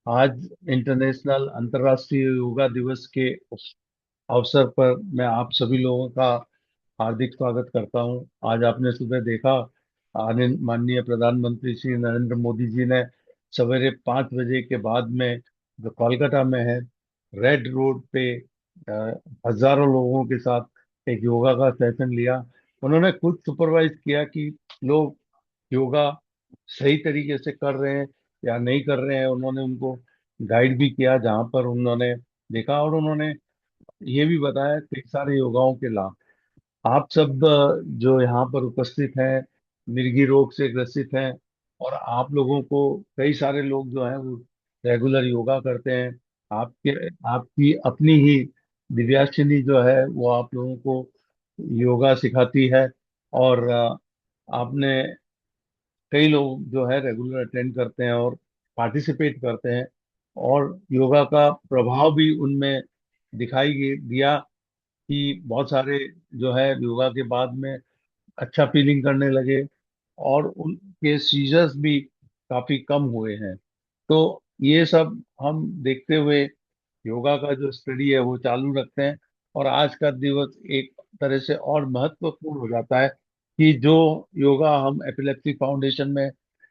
आज इंटरनेशनल अंतर्राष्ट्रीय योगा दिवस के अवसर पर मैं आप सभी लोगों का हार्दिक स्वागत करता हूं। आज आपने सुबह देखा, माननीय प्रधानमंत्री श्री नरेंद्र मोदी जी ने सवेरे 5 बजे के बाद में, जो कोलकाता में है, रेड रोड पे हजारों लोगों के साथ एक योगा का सेशन लिया। उन्होंने खुद सुपरवाइज किया कि लोग योगा सही तरीके से कर रहे हैं या नहीं कर रहे हैं। उन्होंने उनको गाइड भी किया जहां पर उन्होंने देखा, और उन्होंने ये भी बताया कई सारे योगाओं के लाभ। आप सब जो यहाँ पर उपस्थित हैं, मिर्गी रोग से ग्रसित हैं, और आप लोगों को कई सारे लोग जो हैं वो रेगुलर योगा करते हैं। आपके आपकी अपनी ही दिव्याशिनी जो है वो आप लोगों को योगा सिखाती है। और आपने कई लोग जो है रेगुलर अटेंड करते हैं और पार्टिसिपेट करते हैं, और योगा का प्रभाव भी उनमें दिखाई दिया कि बहुत सारे जो है योगा के बाद में अच्छा फीलिंग करने लगे, और उनके सीजर्स भी काफी कम हुए हैं। तो ये सब हम देखते हुए योगा का जो स्टडी है वो चालू रखते हैं। और आज का दिवस एक तरह से और महत्वपूर्ण हो जाता है कि जो योगा हम एपिलेप्सी फाउंडेशन में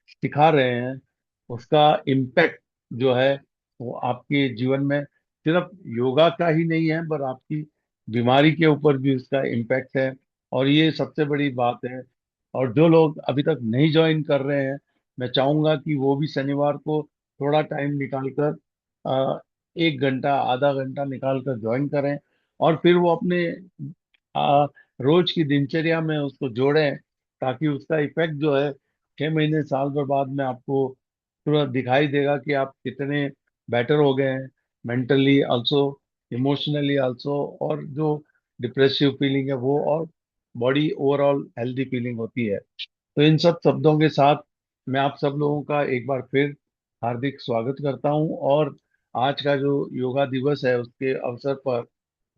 सिखा रहे हैं, उसका इम्पैक्ट जो है वो आपके जीवन में सिर्फ योगा का ही नहीं है, पर आपकी बीमारी के ऊपर भी उसका इम्पैक्ट है। और ये सबसे बड़ी बात है। और जो लोग अभी तक नहीं ज्वाइन कर रहे हैं, मैं चाहूंगा कि वो भी शनिवार को थोड़ा टाइम निकालकर 1 घंटा आधा घंटा निकाल कर ज्वाइन करें, और फिर वो अपने रोज की दिनचर्या में उसको जोड़ें, ताकि उसका इफेक्ट जो है 6 महीने साल भर बाद में आपको तुरंत दिखाई देगा कि आप कितने बेटर हो गए हैं, मेंटली आल्सो, इमोशनली आल्सो, और जो डिप्रेसिव फीलिंग है वो, और बॉडी ओवरऑल हेल्दी फीलिंग होती है। तो इन सब शब्दों के साथ मैं आप सब लोगों का एक बार फिर हार्दिक स्वागत करता हूं। और आज का जो योगा दिवस है उसके अवसर पर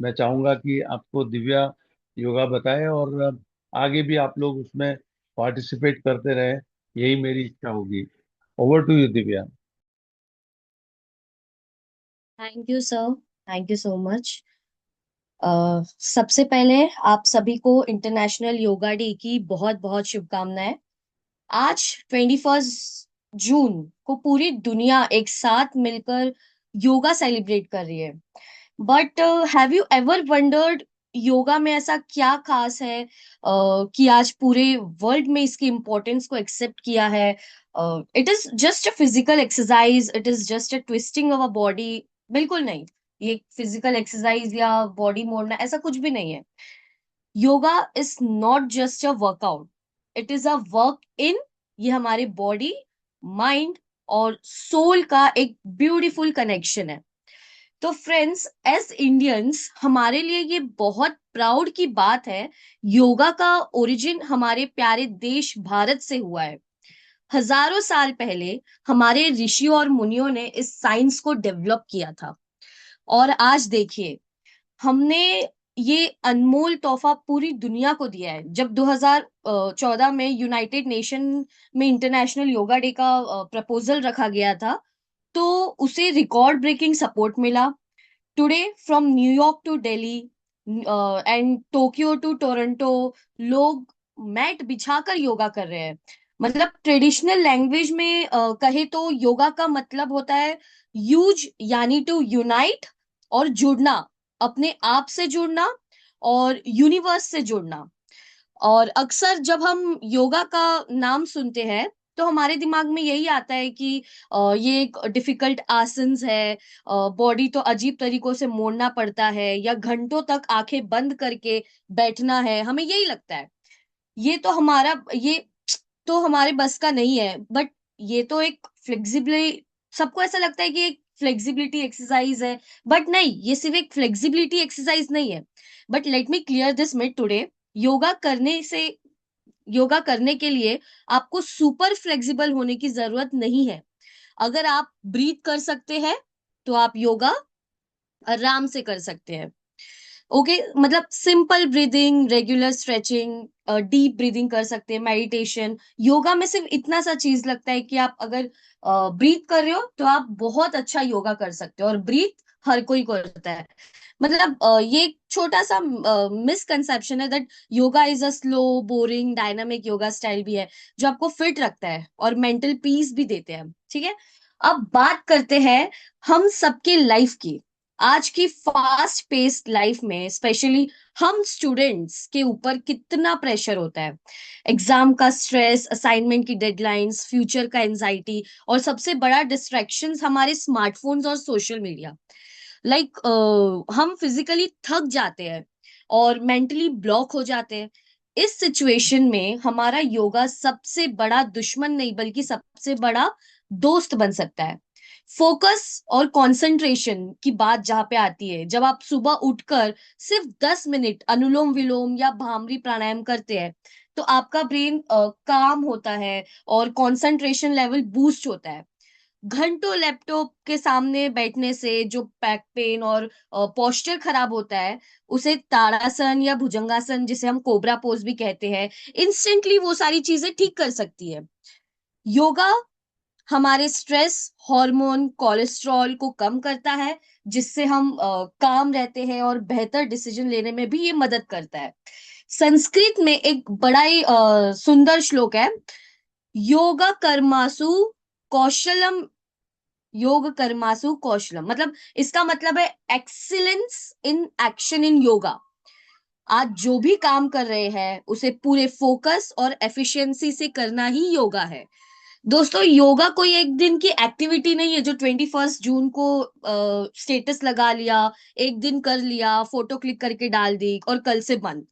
मैं चाहूंगा कि आपको दिव्या योगा बताए, और आगे भी आप लोग उसमें पार्टिसिपेट करते रहे, यही मेरी इच्छा होगी। Over to you Divya. Thank you sir. Thank you so much. सबसे पहले आप सभी को इंटरनेशनल योगा डे की बहुत बहुत शुभकामनाएं। आज 21 जून को पूरी दुनिया एक साथ मिलकर योगा सेलिब्रेट कर रही है। But have you ever wondered yoga में ऐसा क्या खास है कि आज पूरे वर्ल्ड में इसकी इम्पोर्टेंस को एक्सेप्ट किया है? It is just a physical exercise, it is just a twisting of a body? बिल्कुल नहीं। ये फिजिकल एक्सरसाइज या बॉडी मोड़ना ऐसा कुछ भी नहीं है। Yoga is not just a workout, it is a work in. ये हमारे बॉडी, माइंड और सोल का एक ब्यूटीफुल कनेक्शन है। तो फ्रेंड्स, एज इंडियंस हमारे लिए ये बहुत प्राउड की बात है। योगा का ओरिजिन हमारे प्यारे देश भारत से हुआ है। हजारों साल पहले हमारे ऋषियों और मुनियों ने इस साइंस को डेवलप किया था। और आज देखिए, हमने ये अनमोल तोहफा पूरी दुनिया को दिया है। जब 2014 में यूनाइटेड नेशन में इंटरनेशनल योगा डे का प्रपोजल रखा गया था, तो उसे रिकॉर्ड ब्रेकिंग सपोर्ट मिला। Today from New York to Delhi and Tokyo to Toronto, लोग मैट बिछाकर योगा कर रहे हैं। मतलब ट्रेडिशनल लैंग्वेज में कहे तो योगा का मतलब होता है यूज, यानी टू यूनाइट और जुड़ना, अपने आप से जुड़ना और यूनिवर्स से जुड़ना। और अक्सर जब हम योगा का नाम सुनते हैं तो हमारे दिमाग में यही आता है कि ये एक डिफिकल्ट आसन्स है, बॉडी तो अजीब तरीकों से मोड़ना पड़ता है या घंटों तक आंखें बंद करके बैठना है, हमें यही लगता है। ये तो हमारे बस का नहीं है। बट ये तो एक फ्लेक्सिबिलिटी, सबको ऐसा लगता है कि एक फ्लेक्सिबिलिटी एक्सरसाइज है। बट नहीं, ये सिर्फ एक फ्लेक्सिबिलिटी एक्सरसाइज नहीं है। But let me clear this myth today. Yoga करने से योगा करने के लिए आपको सुपर फ्लेक्सिबल होने की जरूरत नहीं है। अगर आप ब्रीथ कर सकते हैं तो आप योगा आराम से कर सकते हैं। ओके, मतलब simple breathing, regular stretching, deep breathing कर सकते हैं, मेडिटेशन। योगा में सिर्फ इतना सा चीज लगता है कि आप अगर ब्रीथ कर रहे हो तो आप बहुत अच्छा योगा कर सकते हो, और ब्रीथ हर कोई करता है। मतलब ये एक छोटा सा मिसकंसेप्शन है that yoga is a slow boring dynamic yoga style भी है जो आपको फिट रखता है और मेंटल पीस भी देते हैं। ठीक है, अब बात करते हैं हम सबके लाइफ की। आज की फास्ट पेस्ड लाइफ में स्पेशली हम स्टूडेंट्स के ऊपर कितना प्रेशर होता है। एग्जाम का स्ट्रेस, असाइनमेंट की डेडलाइंस, फ्यूचर का एंजाइटी, और सबसे बड़ा डिस्ट्रैक्शंस हमारे स्मार्टफोन्स और सोशल मीडिया। लाइक हम फिजिकली थक जाते हैं और मेंटली ब्लॉक हो जाते हैं। इस सिचुएशन में हमारा योगा सबसे बड़ा दुश्मन नहीं बल्कि सबसे बड़ा दोस्त बन सकता है। फोकस और कंसंट्रेशन की बात जहां पे आती है, जब आप सुबह उठकर सिर्फ 10 मिनट अनुलोम विलोम या भामरी प्राणायाम करते हैं तो आपका ब्रेन काम होता है और कंसंट्रेशन लेवल बूस्ट होता है। घंटों लैपटॉप के सामने बैठने से जो बैक पेन और पोस्चर खराब होता है, उसे ताड़ासन या भुजंगासन, जिसे हम कोबरा पोज भी कहते हैं, इंस्टेंटली वो सारी चीजें ठीक कर सकती है। योगा हमारे स्ट्रेस हार्मोन कोलेस्ट्रॉल को कम करता है, जिससे हम काम रहते हैं, और बेहतर डिसीजन लेने में भी ये मदद करता है। संस्कृत में एक बड़ा ही सुंदर श्लोक है, योगा कर्मासु कौशलम, योग कर्मासु कौशलम, मतलब इसका मतलब है excellence in action in yoga. आज जो भी काम कर रहे हैं उसे पूरे फोकस और एफिशिएंसी से करना ही योगा है। दोस्तों, योगा कोई एक दिन की एक्टिविटी नहीं है जो 21 जून को स्टेटस लगा लिया, एक दिन कर लिया, फोटो क्लिक करके डाल दी और कल से बंद।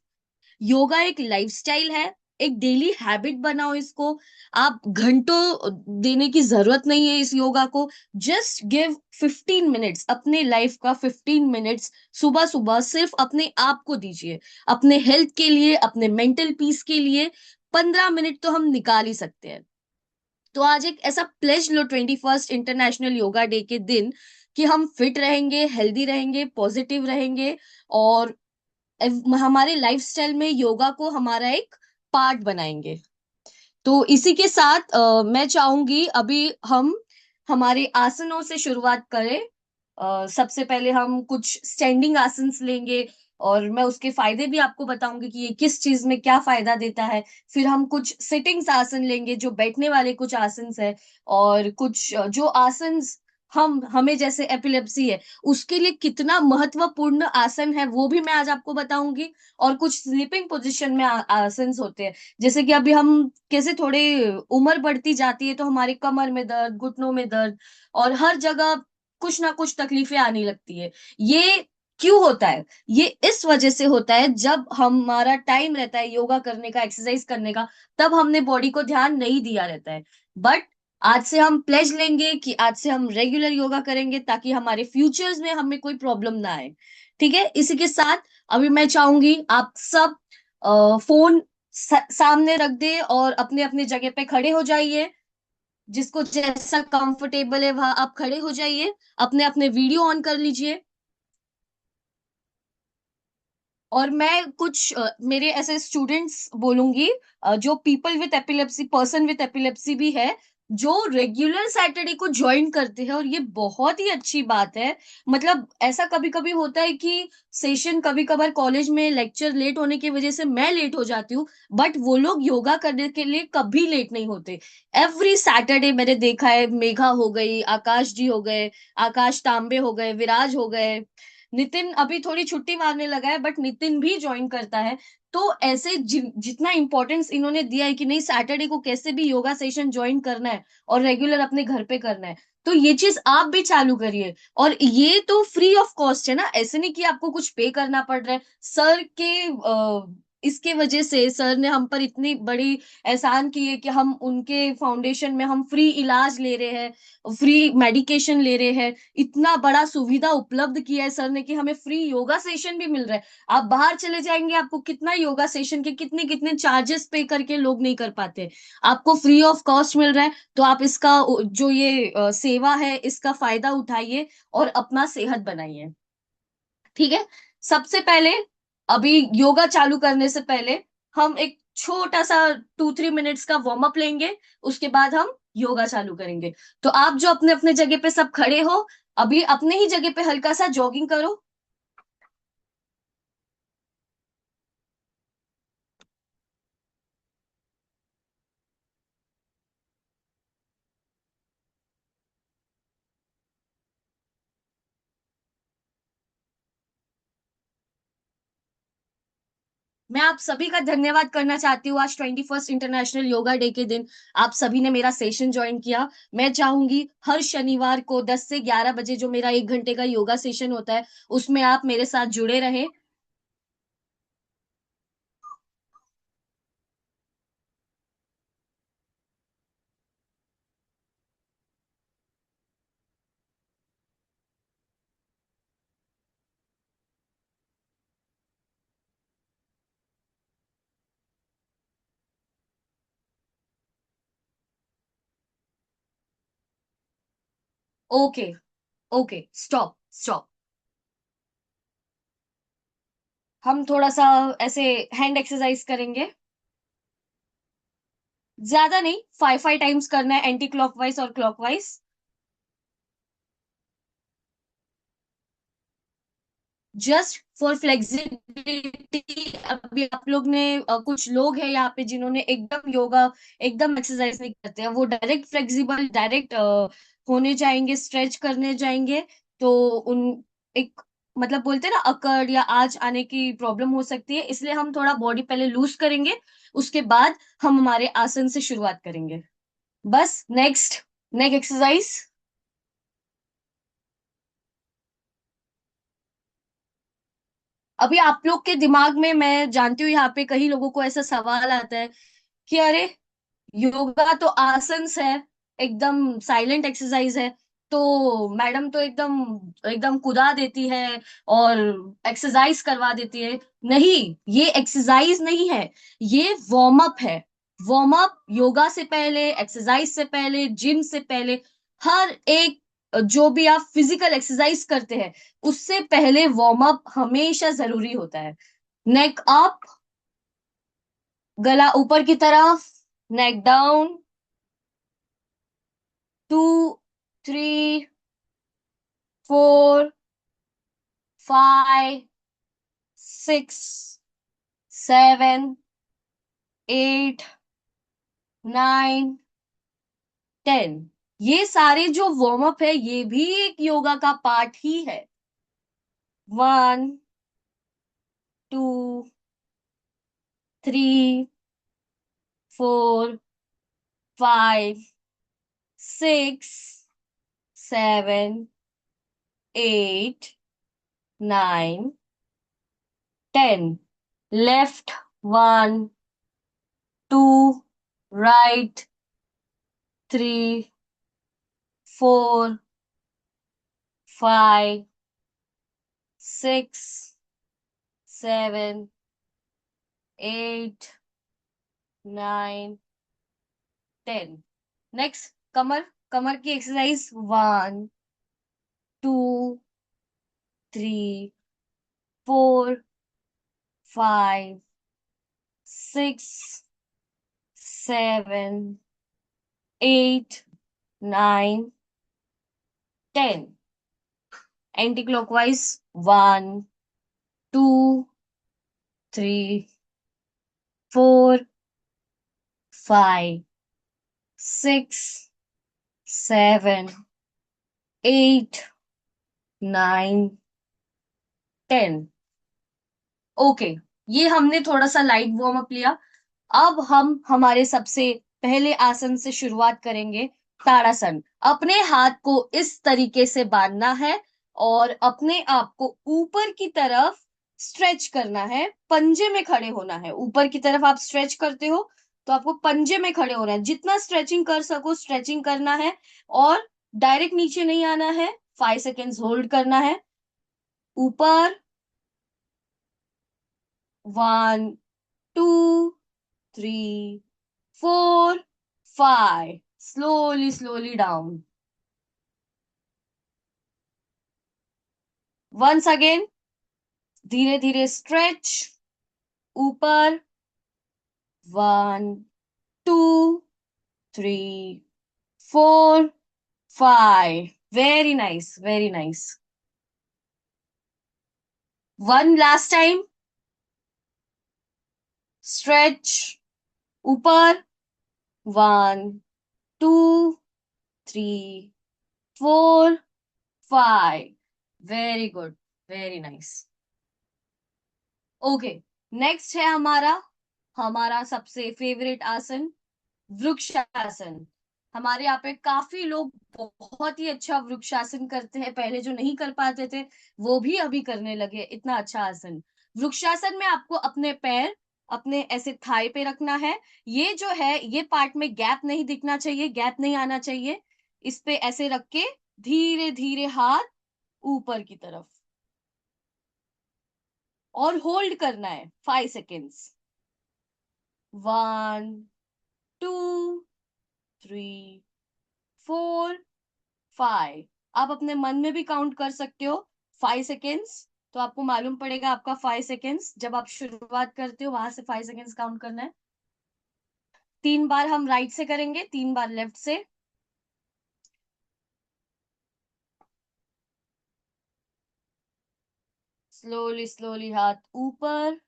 योगा एक लाइफस्टाइल है, एक डेली हैबिट बनाओ इसको। आप घंटों देने की जरूरत नहीं है इस योगा को। जस्ट गिव 15 मिनट्स, अपने लाइफ का 15 मिनट्स सुबह सुबह सिर्फ अपने आप को दीजिए, अपने हेल्थ के लिए, अपने मेंटल पीस के लिए। 15 मिनट तो हम निकाल ही सकते हैं। तो आज एक ऐसा प्लेज लो 21 इंटरनेशनल योगा डे के दिन कि हम फिट रहेंगे, हेल्दी रहेंगे, पॉजिटिव रहेंगे, और हमारे लाइफस्टाइल में योगा को हमारा एक पार्ट बनाएंगे। तो इसी के साथ मैं चाहूंगी अभी हम हमारे आसनों से शुरुआत करें। सबसे पहले हम कुछ स्टैंडिंग आसन्स लेंगे, और मैं उसके फायदे भी आपको बताऊंगी कि ये किस चीज में क्या फायदा देता है। फिर हम कुछ सिटिंग्स आसन लेंगे जो बैठने वाले कुछ आसन्स है, और कुछ जो आसन्स हम हमें जैसे एपिलेप्सी है उसके लिए कितना महत्वपूर्ण आसन है वो भी मैं आज आपको बताऊंगी। और कुछ स्लीपिंग पोजीशन में आसन्स होते हैं, जैसे कि अभी हम कैसे थोड़े उम्र बढ़ती जाती है तो हमारे कमर में दर्द, घुटनों में दर्द, और हर जगह कुछ ना कुछ तकलीफें आने लगती है। ये क्यों होता है? ये इस वजह से होता है, जब हमारा टाइम रहता है योगा करने का, एक्सरसाइज करने का, तब हमने बॉडी को ध्यान नहीं दिया रहता है। बट आज से हम प्लेज लेंगे कि आज से हम रेगुलर योगा करेंगे ताकि हमारे फ्यूचर्स में हमें कोई प्रॉब्लम ना आए। ठीक है, इसी के साथ अभी मैं चाहूंगी आप सब फोन सामने रख दे और अपने अपने जगह पे खड़े हो जाइए। जिसको जैसा कंफर्टेबल है वहां आप खड़े हो जाइए, अपने अपने वीडियो ऑन कर लीजिए। और मैं कुछ मेरे ऐसे स्टूडेंट्स बोलूंगी, जो people with epilepsy, person with epilepsy भी है, जो रेगुलर सैटरडे को ज्वाइन करते हैं, और ये बहुत ही अच्छी बात है। मतलब ऐसा कभी कभी होता है कि सेशन, कभी कभार कॉलेज में लेक्चर लेट होने की वजह से मैं लेट हो जाती हूँ, बट वो लोग योगा करने के लिए कभी लेट नहीं होते। एवरी सैटरडे मैंने देखा है, मेघा हो गई, आकाश जी हो गए, आकाश तांबे हो गए, विराज हो गए, नितिन अभी थोड़ी छुट्टी मारने लगा है बट नितिन भी ज्वाइन करता है। तो ऐसे जितना इंपॉर्टेंस इन्होंने दिया है कि नहीं, सैटरडे को कैसे भी योगा सेशन ज्वाइन करना है और रेगुलर अपने घर पे करना है, तो ये चीज आप भी चालू करिए। और ये तो फ्री ऑफ कॉस्ट है ना, ऐसे नहीं कि आपको कुछ पे करना पड़ रहा है। सर के इसके वजह से सर ने हम पर इतनी बड़ी एहसान की है कि हम उनके फाउंडेशन में हम फ्री इलाज ले रहे हैं, फ्री मेडिकेशन ले रहे हैं। इतना बड़ा सुविधा उपलब्ध किया है सर ने कि हमें फ्री योगा सेशन भी मिल रहा है। आप बाहर चले जाएंगे, आपको कितना योगा सेशन के कितने कितने चार्जेस पे करके लोग नहीं कर पाते, आपको फ्री ऑफ कॉस्ट मिल रहा है। तो आप इसका जो ये सेवा है इसका फायदा उठाइए और अपना सेहत बनाइए। ठीक है, सबसे पहले, अभी योगा चालू करने से पहले हम एक छोटा सा 2-3 मिनट्स का वार्म अप लेंगे। उसके बाद हम योगा चालू करेंगे। तो आप जो अपने अपने जगह पे सब खड़े हो, अभी अपने ही जगह पे हल्का सा जॉगिंग करो। मैं आप सभी का धन्यवाद करना चाहती हूँ। आज 21st इंटरनेशनल योगा डे के दिन आप सभी ने मेरा सेशन ज्वाइन किया। मैं चाहूंगी हर शनिवार को 10 से 11 बजे जो मेरा 1 घंटे का योगा सेशन होता है, उसमें आप मेरे साथ जुड़े रहें। Okay, okay, stop, stop. हम थोड़ा सा ऐसे हैंड एक्सरसाइज करेंगे। ज्यादा नहीं, 5-5 टाइम्स करना है, एंटी क्लॉकवाइज और क्लॉकवाइज। Just for flexibility. अभी आप लोग ने कुछ लोग हैं यहाँ पे जिन्होंने एकदम योगा, एकदम एक्सरसाइज नहीं करते हैं, वो डायरेक्ट फ्लेक्सिबल, डायरेक्ट होने जाएंगे, स्ट्रेच करने जाएंगे। तो उन एक, मतलब बोलते हैं ना, अकड़ या आज आने की प्रॉब्लम हो सकती है, इसलिए हम थोड़ा बॉडी पहले लूज करेंगे। उसके बाद हम हमारे आसन से शुरुआत करेंगे। बस नेक्स्ट, नेक एक्सरसाइज। अभी आप लोग के दिमाग में, मैं जानती हूँ यहाँ पे कई लोगों को ऐसा सवाल आता है कि अरे, योगा तो आसन्स है, एकदम साइलेंट एक्सरसाइज है, तो मैडम तो एकदम एकदम कुदा देती है और एक्सरसाइज करवा देती है। नहीं, ये एक्सरसाइज नहीं है, ये वार्म अप है। वार्म अप योगा से पहले, एक्सरसाइज से पहले, जिम से पहले, हर एक जो भी आप फिजिकल एक्सरसाइज करते हैं, उससे पहले वार्म अप हमेशा जरूरी होता है। नेक अप, गला ऊपर की तरफ, नेक डाउन, 2, 3, 4, 5, 6, 7, 8, 9, 10। ये सारे जो वार्म अप है, ये भी एक योगा का पार्ट ही है। 1, 2, 3, 4, 5, 6, 7, 8, 9, 10। Left, 1, 2, right, 3, 4, 5, 6, 7, 8, 9, 10। नेक्स्ट, कमर, कमर की एक्सरसाइज। 1, 2, 3, 4, 5, 6, 7, 8, 9, 10। Anti clockwise. 1, 2, 3, 4, 5, 6, 7, 8, 9, 10। ओके, ये हमने थोड़ा सा लाइट वार्म अप लिया। अब हम हमारे सबसे पहले आसन से शुरुआत करेंगे, ताड़ासन। अपने हाथ को इस तरीके से बांधना है और अपने आप को ऊपर की तरफ स्ट्रेच करना है, पंजे में खड़े होना है। ऊपर की तरफ आप स्ट्रेच करते हो, तो आपको पंजे में खड़े होना है, जितना स्ट्रेचिंग कर सको स्ट्रेचिंग करना है, और डायरेक्ट नीचे नहीं आना है। 5 सेकेंड्स होल्ड करना है। ऊपर, 1, 2, 3, 4, 5, slowly, slowly down. Once again, धीरे धीरे स्ट्रेच, ऊपर, 1 2 3 4 5, very nice, very nice. One last time, stretch, ऊपर, 1 2 3 4 5, very good, very nice. Okay, next है हमारा हमारा सबसे फेवरेट आसन, वृक्षासन। हमारे यहाँ पे काफी लोग बहुत ही अच्छा वृक्षासन करते हैं, पहले जो नहीं कर पाते थे वो भी अभी करने लगे, इतना अच्छा आसन। वृक्षासन में आपको अपने पैर अपने ऐसे थाई पे रखना है। ये जो है ये पार्ट में गैप नहीं दिखना चाहिए, गैप नहीं आना चाहिए। इस पे ऐसे रख के धीरे धीरे हाथ ऊपर की तरफ, और होल्ड करना है 5 सेकेंड्स। 1 2 3 4 5। आप अपने मन में भी काउंट कर सकते हो 5 सेकेंड्स, तो आपको मालूम पड़ेगा आपका 5 सेकेंड्स। जब आप शुरुआत करते हो वहां से 5 सेकेंड्स काउंट करना है। 3 बार हम राइट से करेंगे, 3 बार लेफ्ट से। स्लोली स्लोली हाथ ऊपर,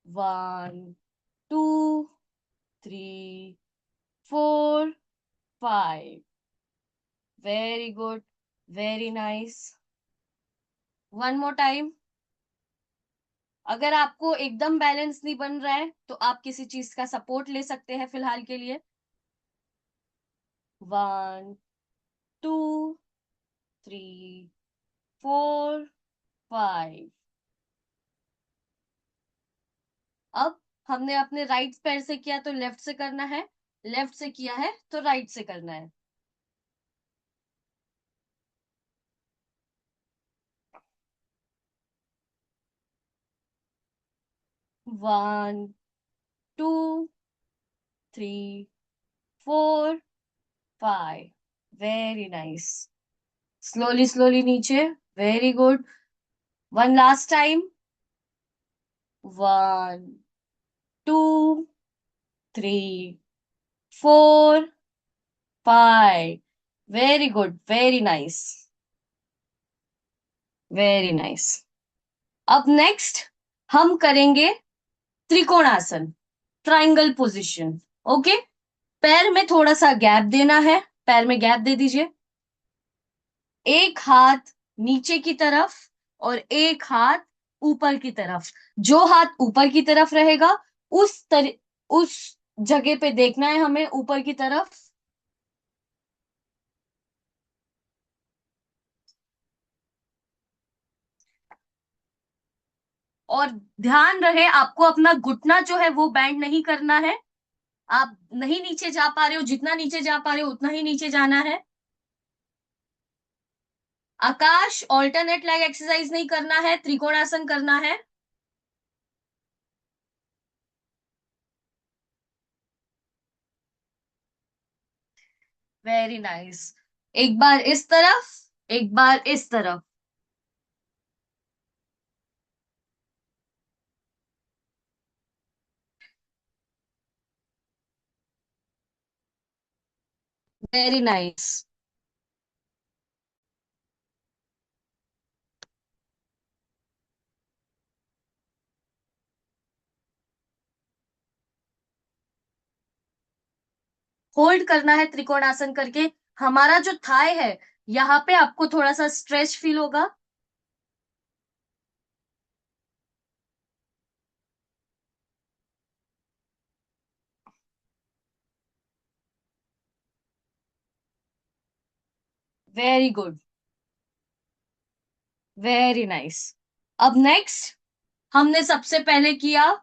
1 2 3 4 5, very good, very nice. One more time. अगर आपको एकदम बैलेंस नहीं बन रहा है तो आप किसी चीज का सपोर्ट ले सकते हैं फिलहाल के लिए। 1 2 3 4 5। अब हमने अपने राइट पैर से किया तो लेफ्ट से करना है, लेफ्ट से किया है तो राइट से करना है। 1 2 3 4 5, वेरी नाइस। स्लोली स्लोली नीचे, very good. One last time. 1 2 3 4 5, very good, very nice, very nice. अब नेक्स्ट हम करेंगे त्रिकोणासन, ट्राइंगल पोजिशन। ओके, पैर में थोड़ा सा गैप देना है, पैर में गैप दे दीजिए। एक हाथ नीचे की तरफ और एक हाथ ऊपर की तरफ। जो हाथ ऊपर की तरफ रहेगा उस जगह पे देखना है हमें, ऊपर की तरफ। और ध्यान रहे आपको अपना घुटना जो है वो बैंड नहीं करना है। आप नहीं नीचे जा पा रहे हो, जितना नीचे जा पा रहे हो उतना ही नीचे जाना है। आकाश, ऑल्टरनेट लेग एक्सरसाइज नहीं करना है, त्रिकोणासन करना है। Very nice. एक बार इस तरफ, एक बार इस तरफ। Very nice. होल्ड करना है त्रिकोणासन करके। हमारा जो थाई है यहाँ पे आपको थोड़ा सा स्ट्रेच फील होगा। Very good, very nice. अब नेक्स्ट हमने सबसे पहले किया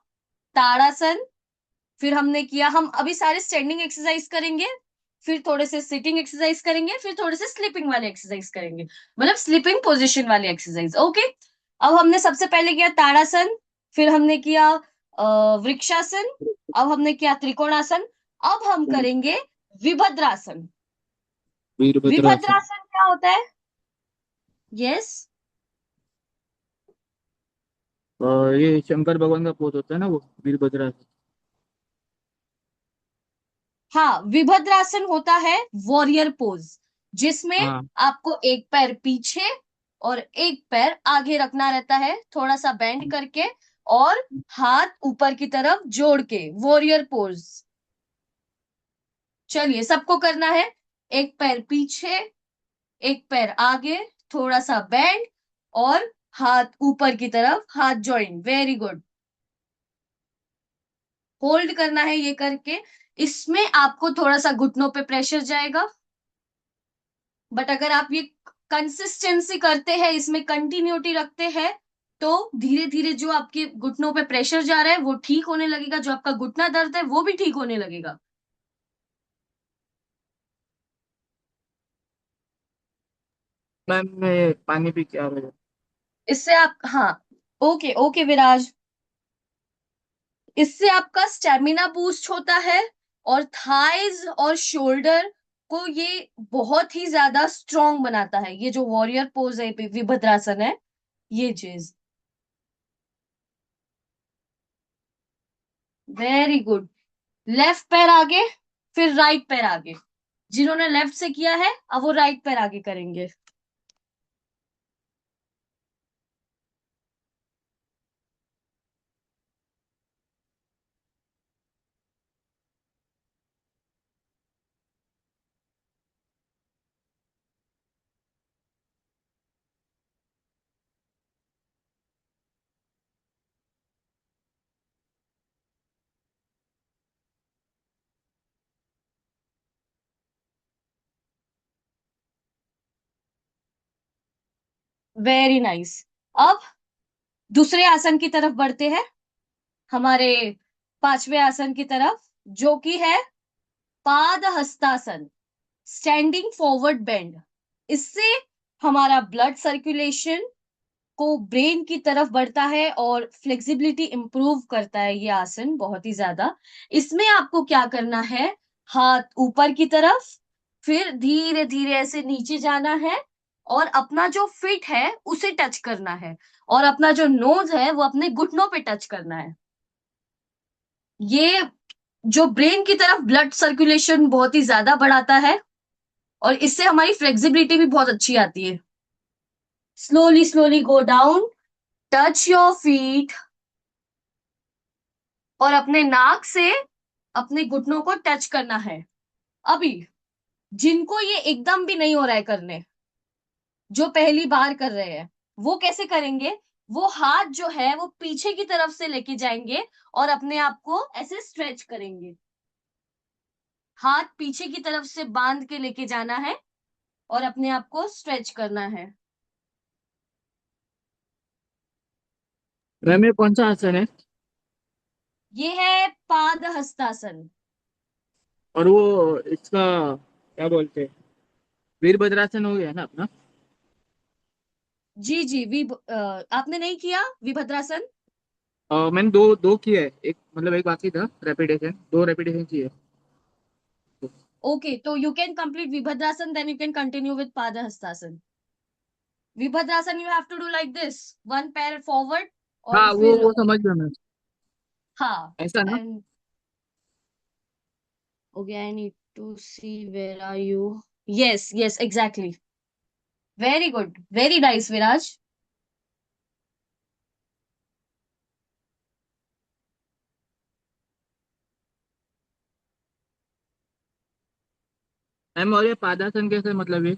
ताड़ासन, फिर हमने किया, हम अभी सारे स्टैंडिंग एक्सरसाइज करेंगे, फिर थोड़े से सिटिंग एक्सरसाइज करेंगे, फिर थोड़े से स्लीपिंग वाले एक्सरसाइज करेंगे, मतलब स्लीपिंग पोजीशन वाली एक्सरसाइज। ओके, अब हमने सबसे पहले किया ताड़ासन, फिर हमने किया वृक्षासन, अब हमने किया त्रिकोणासन। अब हम करेंगे विभद्रासन। वीरभद्रासन। विभद्रासन क्या होता है? यस, ये शंकर भगवान का पोज होता है ना, वो वीरभद्रासन। हाँ, विभद्रासन होता है वॉरियर पोज, जिसमें हाँ। आपको एक पैर पीछे और एक पैर आगे रखना रहता है, थोड़ा सा बेंड करके, और हाथ ऊपर की तरफ जोड़ के, वॉरियर पोज। चलिए, सबको करना है। एक पैर पीछे, एक पैर आगे, थोड़ा सा बेंड, और हाथ ऊपर की तरफ, हाथ जॉइन। Very good. होल्ड करना है ये करके। इसमें आपको थोड़ा सा घुटनों पे प्रेशर जाएगा, बट अगर आप ये कंसिस्टेंसी करते हैं, इसमें कंटिन्यूटी रखते हैं, तो धीरे धीरे जो आपके घुटनों पे प्रेशर जा रहा है वो ठीक होने लगेगा, जो आपका घुटना दर्द है वो भी ठीक होने लगेगा। मैम मैं पानी पी के आ रहा हूँ। इससे आप, हाँ, ओके ओके विराज। इससे आपका स्टेमिना बूस्ट होता है, और थाइज और शोल्डर को ये बहुत ही ज्यादा स्ट्रांग बनाता है, ये जो वॉरियर पोज है, विभद्रासन है, ये चीज। Very good. लेफ्ट पैर आगे, फिर राइट पैर आगे। जिन्होंने लेफ्ट से किया है, अब वो राइट पैर आगे करेंगे। Very nice. अब दूसरे आसन की तरफ बढ़ते हैं, हमारे पांचवें आसन की तरफ, जो कि है पाद हस्तासन, स्टैंडिंग फॉरवर्ड बेंड। इससे हमारा ब्लड सर्कुलेशन को ब्रेन की तरफ बढ़ता है, और फ्लेक्सिबिलिटी इंप्रूव करता है ये आसन बहुत ही ज्यादा। इसमें आपको क्या करना है, हाथ ऊपर की तरफ, फिर धीरे धीरे ऐसे नीचे जाना है, और अपना जो फिट है उसे टच करना है, और अपना जो नोज है वो अपने घुटनों पे टच करना है। ये जो ब्रेन की तरफ ब्लड सर्कुलेशन बहुत ही ज्यादा बढ़ाता है, और इससे हमारी फ्लेक्सिबिलिटी भी बहुत अच्छी आती है। Slowly slowly go down, touch your feet, और अपने नाक से अपने घुटनों को टच करना है। अभी जिनको ये एकदम भी नहीं हो रहा है करने, जो पहली बार कर रहे हैं, वो कैसे करेंगे, वो हाथ जो है वो पीछे की तरफ से लेके जाएंगे, और अपने आप को ऐसे स्ट्रेच करेंगे। हाथ पीछे की तरफ से बांध के लेके जाना है, और अपने आप को स्ट्रेच करना है। मैम ये कौन सा आसन है? ये है पाद हस्तासन। और वो इसका क्या बोलते हैं, वीरभद्रासन हो गया ना अपना? जी जी, आपने नहीं किया विभद्रासन? मैंने दो दो किए है, एक मतलब एक बाकी था रेपिटेशन, दो रेपिटेशन किए। ओके, तो you can complete Virabhadrasana, then you can continue with Padahastasana. Virabhadrasana you have to do like this, one पैर फॉरवर्ड, और हाँ फिर, वो समझ गया मैं। हाँ, ऐसा ना? And okay, I need to see where are you. Yes yes, exactly. Very good, very nice Viraj. Ma'am और ये पादासन कैसे, मतलब ये?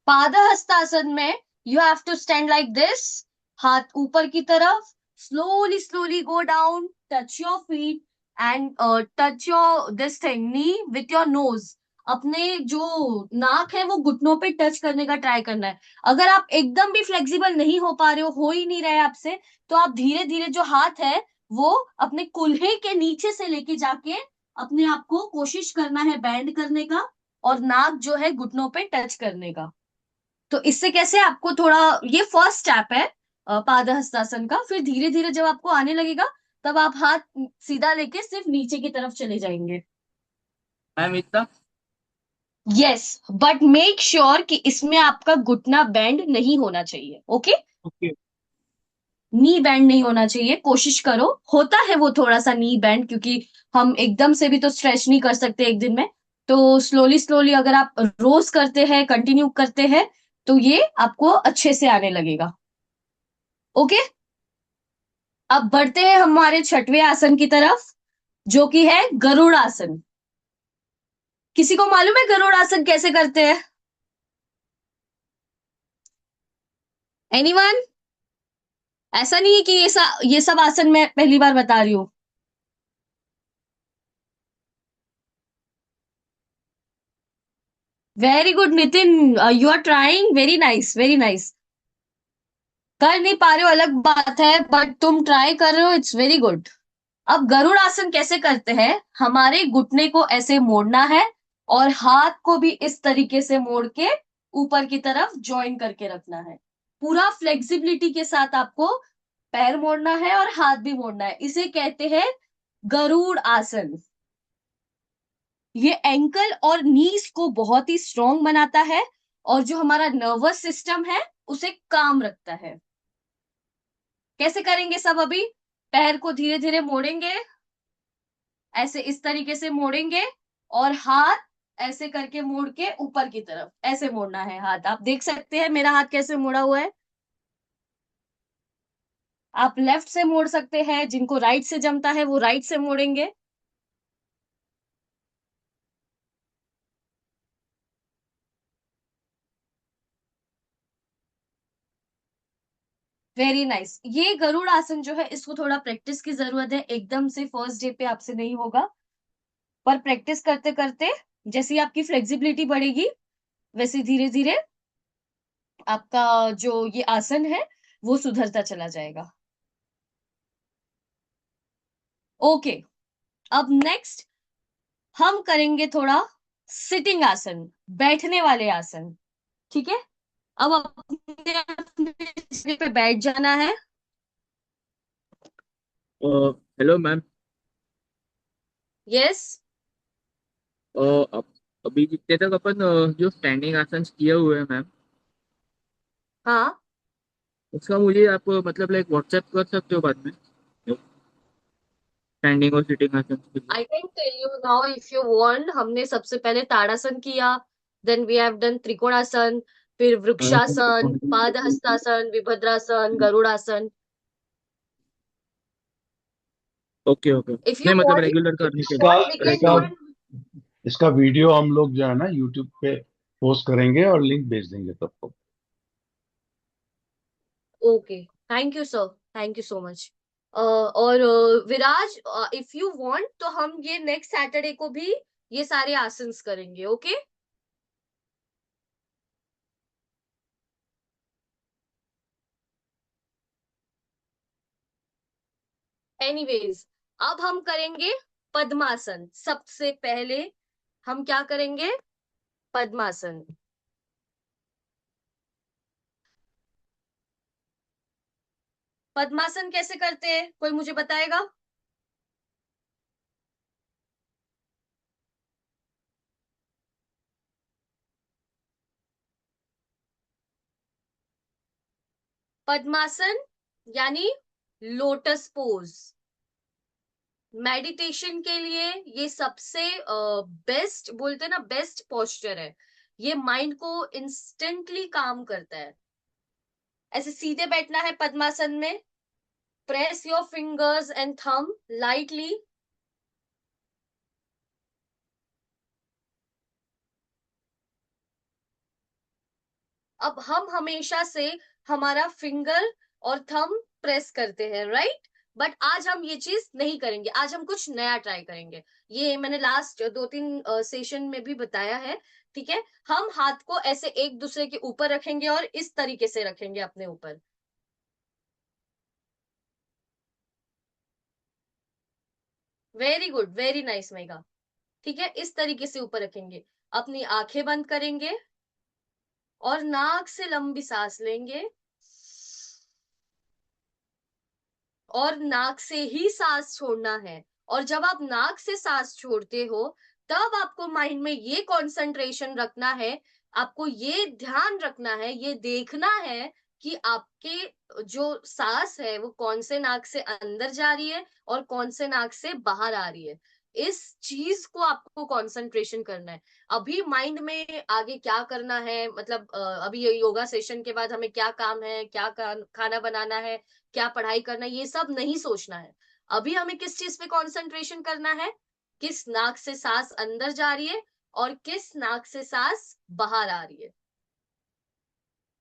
पादहस्तासन में you have to stand like this, हाथ ऊपर की तरफ, slowly slowly go down, touch your feet, and touch your this thing knee with your nose. अपने जो नाक है वो घुटनों पे टच करने का ट्राई करना है। अगर आप एकदम भी फ्लेक्सिबल नहीं हो पा रहे हो ही नहीं रहे आपसे, तो आप धीरे धीरे जो हाथ है वो अपने कुल्हे के नीचे से लेके जाके अपने आप को कोशिश करना है बैंड करने का, और नाक जो है घुटनों पे टच करने का। तो इससे कैसे आपको थोड़ा, ये फर्स्ट स्टेप है पादहस्तासन का। फिर धीरे धीरे जब आपको आने लगेगा, तब आप हाथ सीधा लेके सिर्फ नीचे की तरफ चले जाएंगे। मैम इतना? यस, बट मेक श्योर कि इसमें आपका घुटना बेंड नहीं होना चाहिए। ओके। ओके। नी बैंड नहीं होना चाहिए, कोशिश करो। होता है वो थोड़ा सा नी बैंड, क्योंकि हम एकदम से भी तो स्ट्रेच नहीं कर सकते एक दिन में। तो स्लोली स्लोली अगर आप रोज करते हैं, कंटिन्यू करते हैं, तो ये आपको अच्छे से आने लगेगा। ओके, अब बढ़ते हैं हमारे छठवें आसन की तरफ, जो कि है गरुड़ आसन। किसी को मालूम है गरुड़ आसन कैसे करते हैं? एनीवन? ऐसा नहीं है कि ये सब आसन मैं पहली बार बता रही हूँ। Very good Nitin, you are trying, very nice very nice. कर नहीं पा रहे हो अलग बात है, बट तुम ट्राई कर रहे हो, इट्स वेरी गुड। अब गरुड़ आसन कैसे करते हैं? हमारे घुटने को ऐसे मोड़ना है और हाथ को भी इस तरीके से मोड़ के ऊपर की तरफ ज्वाइन करके रखना है। पूरा फ्लेक्सिबिलिटी के साथ आपको पैर मोड़ना है और हाथ भी मोड़ना है। इसे कहते हैं गरुड़ आसन। ये एंकल और नीज को बहुत ही स्ट्रांग बनाता है और जो हमारा नर्वस सिस्टम है उसे काम रखता है। कैसे करेंगे सब? अभी पैर को धीरे धीरे मोड़ेंगे, ऐसे इस तरीके से मोड़ेंगे, और हाथ ऐसे करके मोड़ के ऊपर की तरफ ऐसे मोड़ना है हाथ। आप देख सकते हैं मेरा हाथ कैसे मुड़ा हुआ है। आप लेफ्ट से मोड़ सकते हैं, जिनको राइट से जमता है वो राइट से मोड़ेंगे। Very nice. ये गरुड़ आसन जो है इसको थोड़ा प्रैक्टिस की जरूरत है, एकदम से फर्स्ट डे पे आपसे नहीं होगा, पर प्रैक्टिस करते करते जैसी आपकी फ्लेक्सिबिलिटी बढ़ेगी वैसे धीरे धीरे आपका जो ये आसन है वो सुधरता चला जाएगा। ओके, अब नेक्स्ट हम करेंगे थोड़ा सिटिंग आसन, बैठने वाले आसन। ठीक है, अब अपने अपने जगह पे बैठ जाना है। Hello ma'am. यस। अभी जितने तक अपन जो स्टैंडिंग आसन किए हुए हैं मैम, हाँ, उसका मुझे आप मतलब लाइक व्हाट्सएप कर सकते हो बाद में, स्टैंडिंग और सिटिंग आसन के लिए। I can tell you now if you want. हमने सबसे पहले ताड़ासन किया, then we have done Trikonasana, फिर Vrikshasana, Padahastasana, Virabhadrasana, Garudasana. Okay okay, if you नहीं मतलब वांट, रेगुलर इफ करने यू के लिए। इसका वांट वी कैन इसका डू। इसका वीडियो हम लोग जो है ना यूट्यूब पे पोस्ट करेंगे और लिंक भेज देंगे सबको। Okay, thank you sir, thank you so much. और विराज, इफ यू वांट तो हम ये नेक्स्ट सैटरडे को भी ये सारे आसन्स करेंगे। ओके, एनीवेज, अब हम करेंगे पद्मासन। सबसे पहले हम क्या करेंगे? पद्मासन। पद्मासन कैसे करते हैं, कोई मुझे बताएगा? पद्मासन यानी लोटस पोज। मेडिटेशन के लिए ये सबसे बेस्ट, बोलते हैं ना, बेस्ट पोस्चर है। ये माइंड को इंस्टेंटली काम करता है। ऐसे सीधे बैठना है पद्मासन में। Press your fingers and thumb lightly. अब हम हमेशा से हमारा फिंगर और थंब प्रेस करते हैं, राइट? बट आज हम ये चीज नहीं करेंगे, आज हम कुछ नया ट्राई करेंगे। ये मैंने लास्ट 2-3 सेशन में भी बताया है। ठीक है, हम हाथ को ऐसे एक दूसरे के ऊपर रखेंगे और इस तरीके से रखेंगे अपने ऊपर। Very good, very nice mega. ठीक है, इस तरीके से ऊपर रखेंगे, अपनी आंखें बंद करेंगे और नाक से लंबी सांस लेंगे और नाक से ही सांस छोड़ना है। और जब आप नाक से सांस छोड़ते हो तब आपको माइंड में ये कंसंट्रेशन रखना है, आपको ये ध्यान रखना है, ये देखना है कि आपके जो सांस है वो कौन से नाक से अंदर जा रही है और कौन से नाक से बाहर आ रही है। इस चीज को आपको कंसंट्रेशन करना है। अभी माइंड में आगे क्या करना है, मतलब अभी ये योगा सेशन के बाद हमें क्या काम है, क्या खाना बनाना है, क्या पढ़ाई करना है, ये सब नहीं सोचना है। अभी हमें किस चीज पे कंसंट्रेशन करना है, किस नाक से सांस अंदर जा रही है और किस नाक से सांस बाहर आ रही है।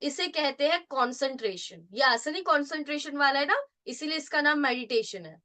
इसे कहते हैं कंसंट्रेशन। ये असली कंसंट्रेशन वाला है ना, इसीलिए इसका नाम मेडिटेशन है।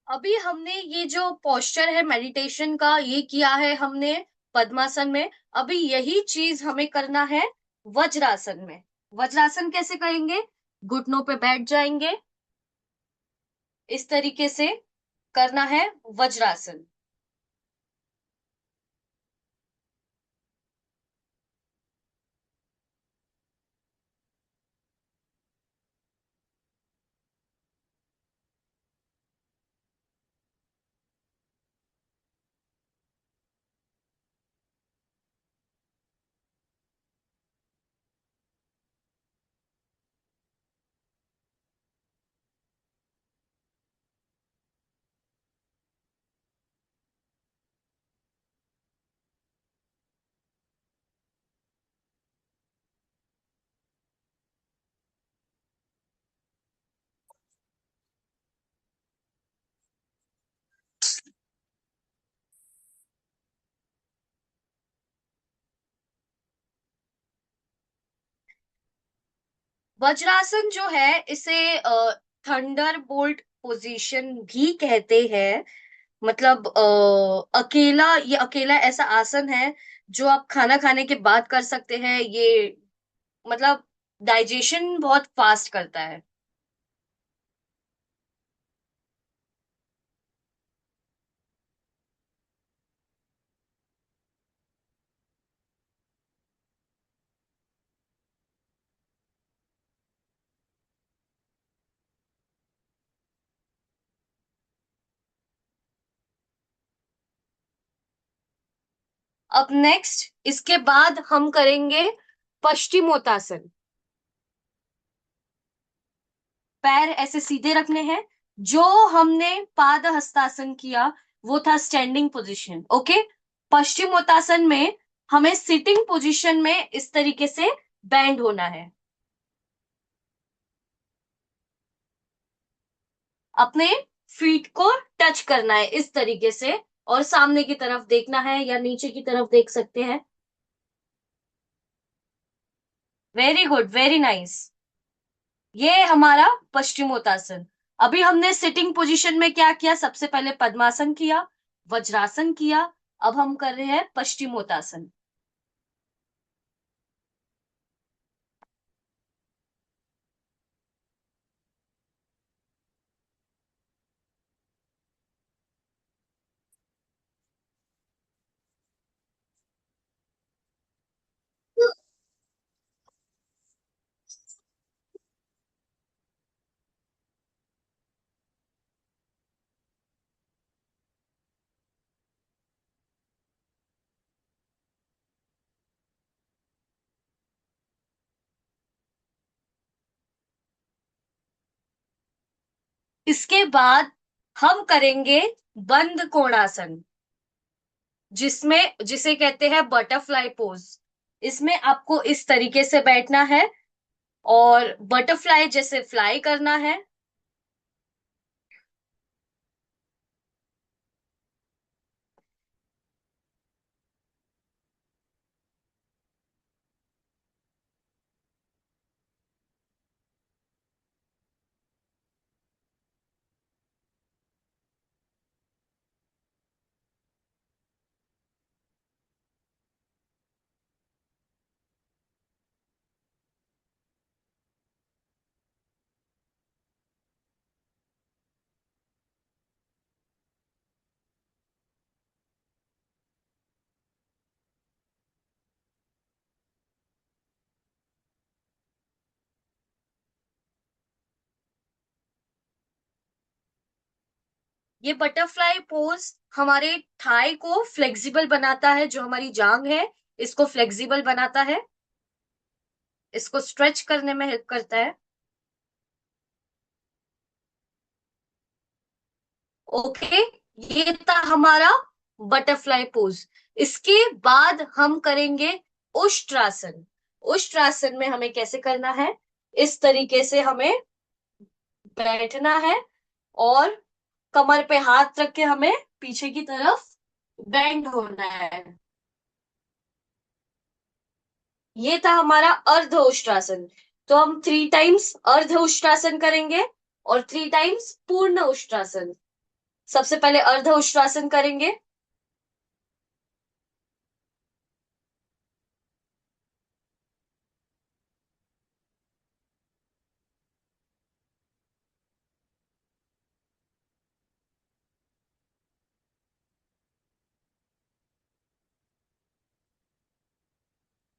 अभी हमने ये जो पोस्चर है मेडिटेशन का, ये किया है हमने पद्मासन में। अभी यही चीज हमें करना है वज्रासन में। वज्रासन कैसे करेंगे? घुटनों पे बैठ जाएंगे, इस तरीके से करना है वज्रासन। वज्रासन जो है इसे थंडर बोल्ट पोजीशन भी कहते हैं। मतलब अकेला, ये अकेला ऐसा आसन है जो आप खाना खाने के बाद कर सकते हैं। ये मतलब डाइजेशन बहुत फास्ट करता है। अब नेक्स्ट इसके बाद हम करेंगे पश्चिमोत्तासन। पैर ऐसे सीधे रखने हैं। जो हमने पाद हस्तासन किया वो था स्टैंडिंग पोजीशन, ओके। पश्चिमोत्तासन में हमें सिटिंग पोजीशन में इस तरीके से बैंड होना है। अपने फीट को टच करना है इस तरीके से, और सामने की तरफ देखना है या नीचे की तरफ देख सकते हैं। Very good, very nice. ये हमारा पश्चिमोत्तासन। अभी हमने सिटिंग पोजीशन में क्या किया? सबसे पहले पद्मासन किया, वज्रासन किया, अब हम कर रहे हैं पश्चिमोत्तासन। इसके बाद हम करेंगे बंद कोणासन, जिसे कहते हैं बटरफ्लाई पोज। इसमें आपको इस तरीके से बैठना है और बटरफ्लाई जैसे फ्लाई करना है। ये बटरफ्लाई पोज हमारे थाई को फ्लेक्सिबल बनाता है, जो हमारी जांग है इसको फ्लेक्सिबल बनाता है, इसको स्ट्रेच करने में हेल्प करता है। ओके, ये था हमारा बटरफ्लाई पोज। इसके बाद हम करेंगे उष्ट्रासन। उष्ट्रासन में हमें कैसे करना है, इस तरीके से हमें बैठना है और कमर पे हाथ रख के हमें पीछे की तरफ बेंड होना है। ये था हमारा अर्ध उष्ट्रासन। तो हम 3 टाइम्स अर्ध उष्ट्रासन करेंगे और 3 टाइम्स पूर्ण उष्ट्रासन। सबसे पहले अर्ध उष्ट्रासन करेंगे।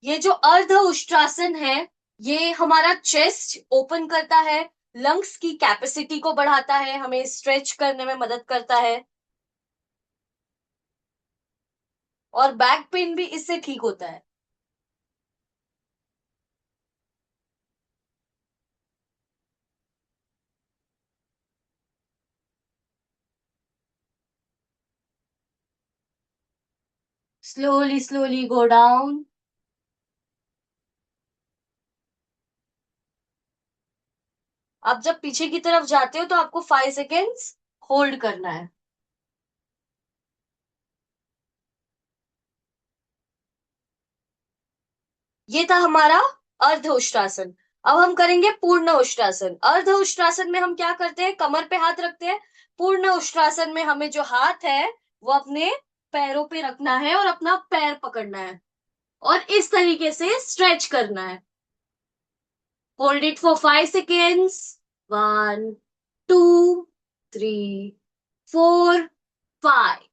ये जो अर्ध उष्ट्रासन है, ये हमारा चेस्ट ओपन करता है, लंग्स की कैपेसिटी को बढ़ाता है, हमें स्ट्रेच करने में मदद करता है और बैक पेन भी इससे ठीक होता है। Slowly slowly go down. आप जब पीछे की तरफ जाते हो तो आपको 5 सेकेंड्स होल्ड करना है। ये था हमारा अर्ध उष्ट्रासन। अब हम करेंगे पूर्ण उष्ट्रासन। अर्ध उष्ट्रासन में हम क्या करते हैं, कमर पे हाथ रखते हैं। पूर्ण उष्ट्रासन में हमें जो हाथ है वो अपने पैरों पे रखना है और अपना पैर पकड़ना है और इस तरीके से स्ट्रेच करना है। Hold it for 5 seconds. 1, 2, 3, 4, 5।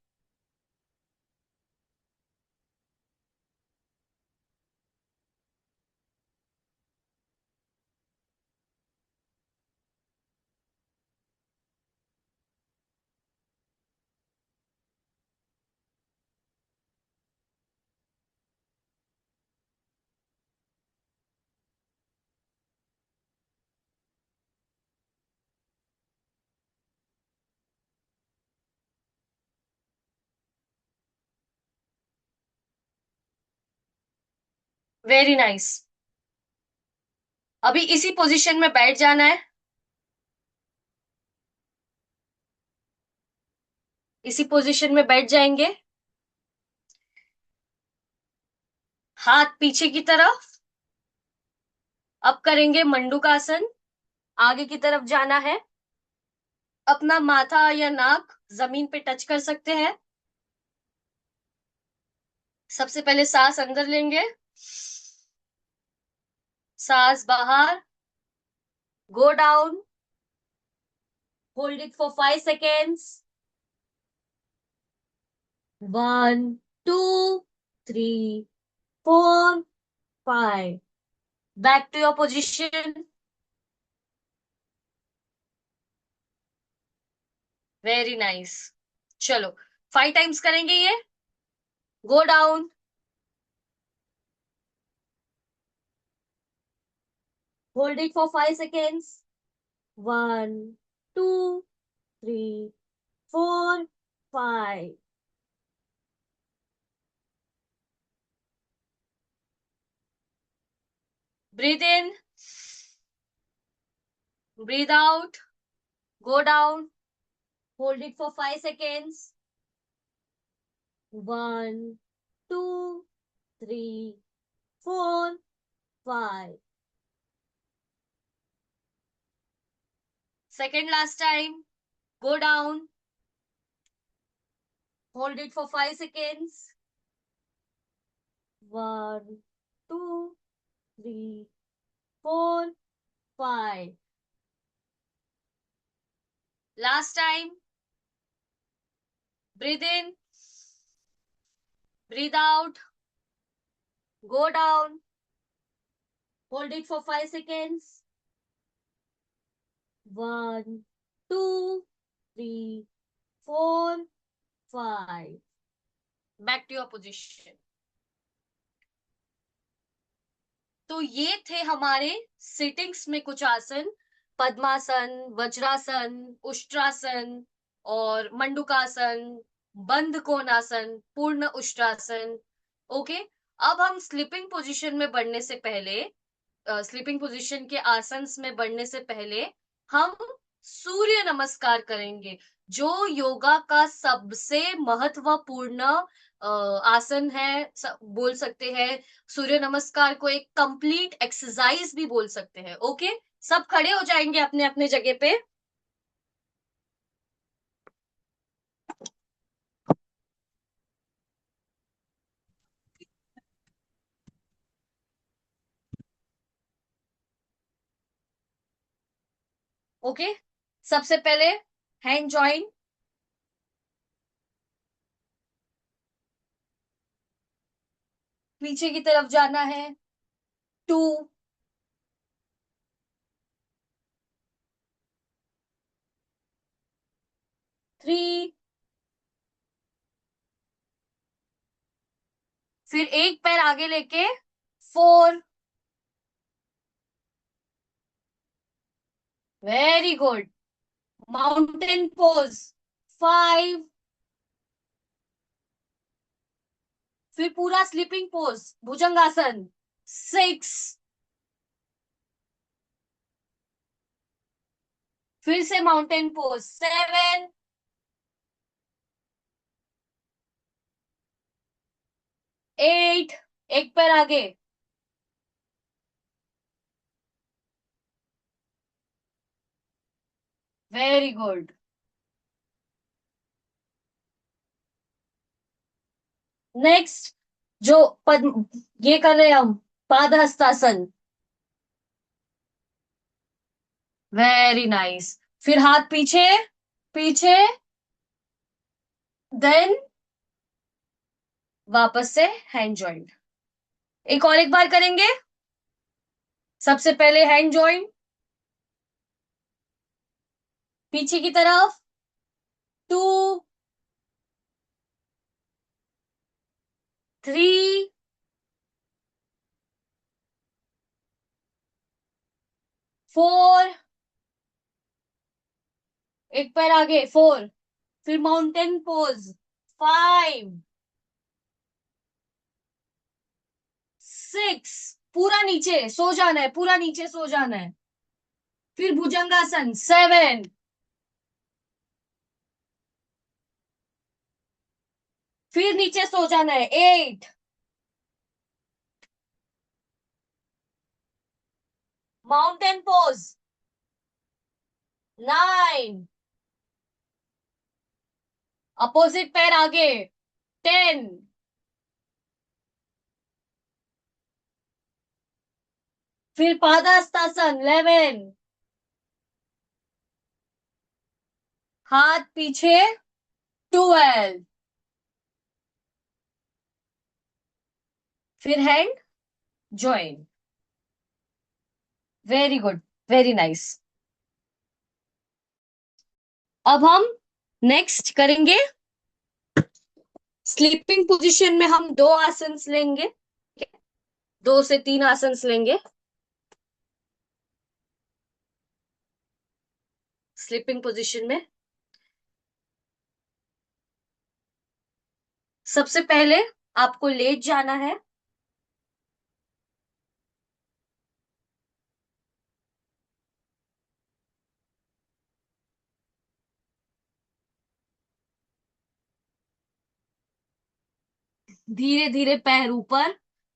Very nice. अभी इसी पोजीशन में बैठ जाना है। इसी पोजीशन में बैठ जाएंगे, हाथ पीछे की तरफ। अब करेंगे मंडूकासन। आगे की तरफ जाना है, अपना माथा या नाक जमीन पे टच कर सकते हैं। सबसे पहले सांस अंदर लेंगे, सांस बाहर, go down, hold it for 5 seconds, 1 2 3 4 5, back to your position. Very nice. चलो 5 टाइम्स करेंगे ये। Go down, hold it for 5 seconds, 1 2 3 4 5, breathe in, breathe out, go down, hold it for 5 seconds, 1 2 3 4 5, second last time, go down, hold it for 5 seconds, 1 2 3 4 5, last time, breathe in, breathe out, go down, hold it for 5 seconds, 1 2 3 4 5, back to your position। तो ये थे हमारे sittings में कुछ आसन, पद्मासन, वज्रासन, उष्ट्रासन और मंडूकासन, बंद कोणासन, पूर्ण उष्ट्रासन। ओके, अब हम स्लीपिंग पोजीशन में बढ़ने से पहले, स्लीपिंग पोजीशन के आसन्स में बढ़ने से पहले हम सूर्य नमस्कार करेंगे, जो योगा का सबसे महत्वपूर्ण आसन है। बोल सकते हैं सूर्य नमस्कार को एक कंप्लीट एक्सरसाइज भी बोल सकते हैं। ओके, सब खड़े हो जाएंगे अपने अपने जगह पे। ओके, सबसे पहले हैंड जॉइन, पीछे की तरफ जाना है, 2 3, फिर एक पैर आगे लेके 4, वेरी गुड, माउंटेन पोज 5, फिर पूरा स्लीपिंग पोज भुजंगासन 6, फिर से माउंटेन पोज 7, 8, एक पैर आगे, वेरी गुड। नेक्स्ट जो पद ये कर रहे हैं हम, पादहस्तासन, वेरी नाइस। फिर हाथ पीछे पीछे, देन वापस से हैंड जॉइंट। एक बार करेंगे। सबसे पहले हैंड जॉइंट, पीछे की तरफ 2 3 4, एक पैर आगे 4, फिर माउंटेन पोज 5 6, पूरा नीचे सो जाना है, पूरा नीचे सो जाना है। फिर भुजंगासन 7, फिर नीचे सो जाना है 8, माउंटेन पोज 9, अपोजिट पैर आगे 10, फिर पादहस्तासन 11, हाथ पीछे 12, फिर hand join. Very good, very nice. अब हम नेक्स्ट करेंगे, स्लीपिंग पोजीशन में हम 2 आसन लेंगे, 2 से 3 आसन लेंगे स्लीपिंग पोजीशन में। सबसे पहले आपको लेट जाना है। धीरे धीरे पैर ऊपर,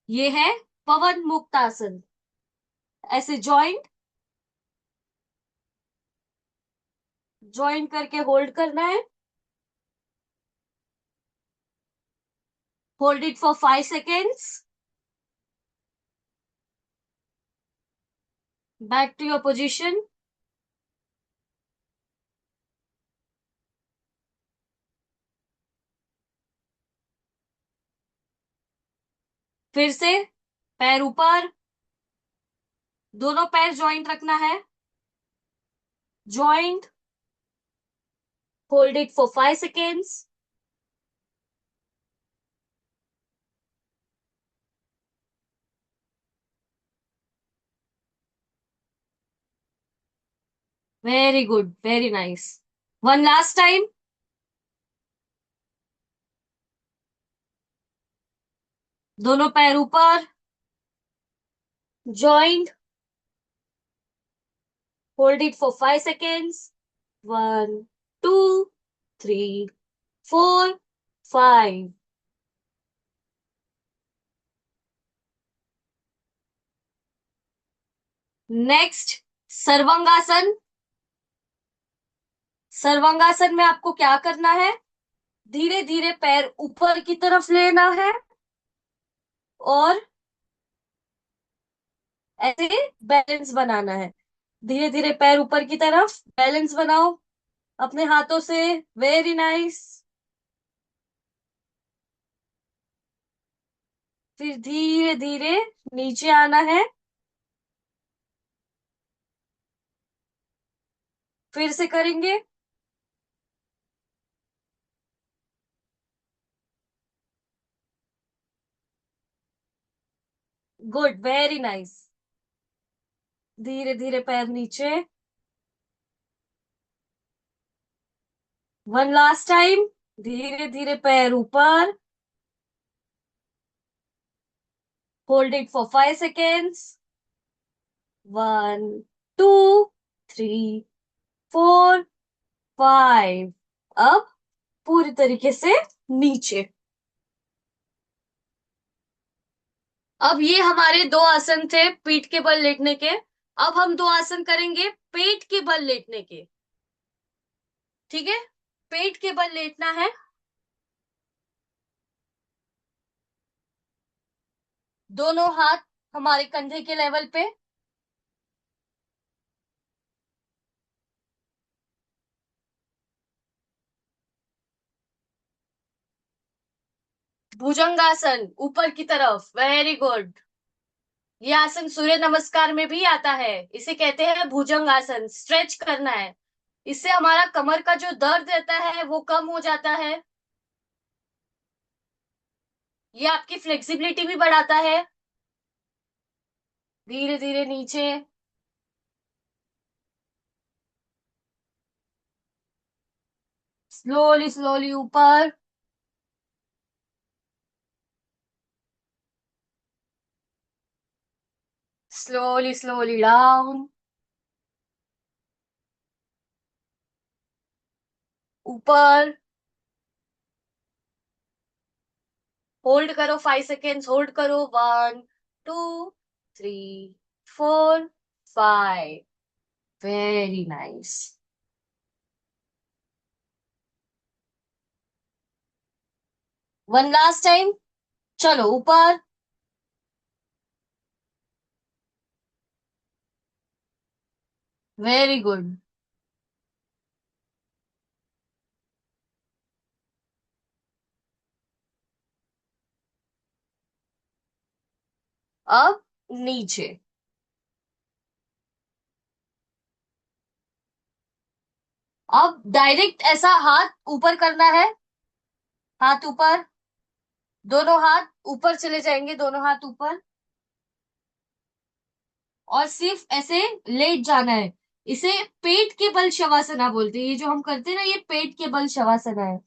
ये है पवन मुक्त आसन। ऐसे जॉइंट जॉइंट करके होल्ड करना है। Hold it for 5 seconds. Back to your position. फिर से पैर ऊपर, दोनों पैर जॉइंट रखना है। Joint, hold it for 5 seconds. Very good, very nice. One last time. दोनों पैर ऊपर, joint, hold it for 5 seconds. 1, 2, 3, 4, 5। Next, sarvangasana. Sarvangasana में आपको क्या करना है? धीरे धीरे पैर ऊपर की तरफ लेना है और ऐसे बैलेंस बनाना है। धीरे धीरे पैर ऊपर की तरफ बैलेंस बनाओ अपने हाथों से। Very nice. फिर धीरे धीरे नीचे आना है। फिर से करेंगे। Good, very nice. धीरे धीरे पैर नीचे। One last time. धीरे धीरे पैर ऊपर, होल्ड इट फॉर 5 सेकेंड्स। 1, 2, 3, 4, 5। अब पूरी तरीके से नीचे। अब ये हमारे 2 आसन थे पीठ के बल लेटने के। अब हम 2 आसन करेंगे पेट के बल लेटने के। ठीक है, पेट के बल लेटना है। दोनों हाथ हमारे कंधे के लेवल पे। भुजंगासन ऊपर की तरफ। Very good. ये आसन सूर्य नमस्कार में भी आता है। इसे कहते हैं भुजंग आसन। स्ट्रेच करना है, इससे हमारा कमर का जो दर्द रहता है वो कम हो जाता है। ये आपकी फ्लेक्सिबिलिटी भी बढ़ाता है। धीरे धीरे नीचे। स्लोली स्लोली ऊपर। Slowly slowly down. ऊपर। होल्ड करो 5 सेकेंड्स। होल्ड करो। 1, 2, 3, 4, 5। Very nice. One last time. चलो ऊपर। Very good. अब नीचे। अब डायरेक्ट ऐसा हाथ ऊपर करना है। हाथ ऊपर। दोनों हाथ ऊपर चले जाएंगे, दोनों हाथ ऊपर। और सिर्फ ऐसे लेट जाना है। इसे पेट के बल शवासना बोलते हैं। ये जो हम करते हैं ना, ये पेट के बल शवासना है।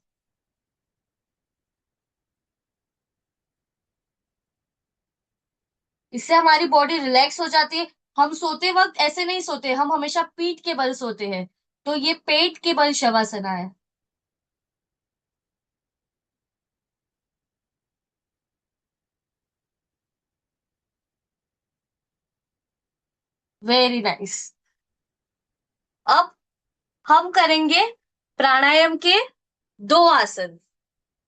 इससे हमारी बॉडी रिलैक्स हो जाती है। हम सोते वक्त ऐसे नहीं सोते, हम हमेशा पीठ के बल सोते हैं। तो ये पेट के बल शवासना है। Very nice. अब हम करेंगे प्राणायाम के दो आसन।